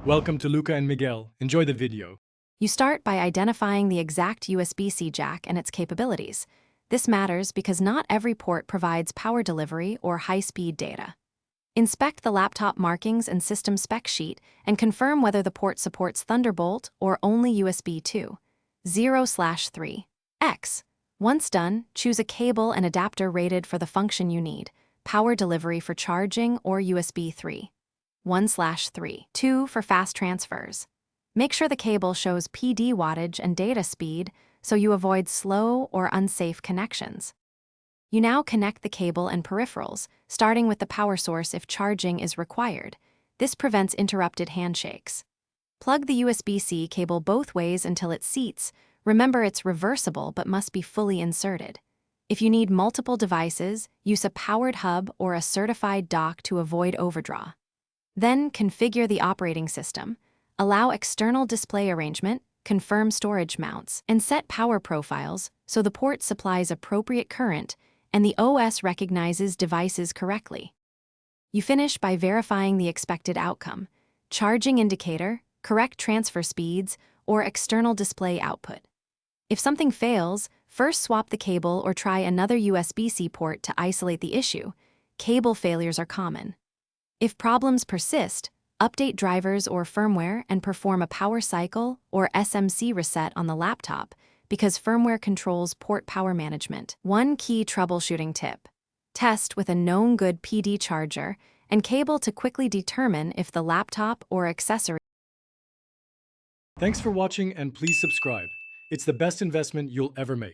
Welcome to Luca and Miguel. Enjoy the video. You start by identifying the exact USB-C jack and its capabilities. This matters because not every port provides power delivery or high-speed data. Inspect the laptop markings and system spec sheet and confirm whether the port supports Thunderbolt or only USB 2, 0/3X. Once done, choose a cable and adapter rated for the function you need, power delivery for charging or USB 3. 1/3, 2 for fast transfers. Make sure the cable shows PD wattage and data speed so you avoid slow or unsafe connections. You now connect the cable and peripherals, starting with the power source if charging is required. This prevents interrupted handshakes. Plug the USB-C cable both ways until it seats. Remember, it's reversible but must be fully inserted. If you need multiple devices, use a powered hub or a certified dock to avoid overdraw. Then configure the operating system, allow external display arrangement, confirm storage mounts, and set power profiles so the port supplies appropriate current and the OS recognizes devices correctly. You finish by verifying the expected outcome: charging indicator, correct transfer speeds, or external display output. If something fails, first swap the cable or try another USB-C port to isolate the issue. Cable failures are common. If problems persist, update drivers or firmware and perform a power cycle or SMC reset on the laptop because firmware controls port power management. One key troubleshooting tip: test with a known good PD charger and cable to quickly determine if the laptop or accessory. Thanks for watching and please subscribe. It's the best investment you'll ever make.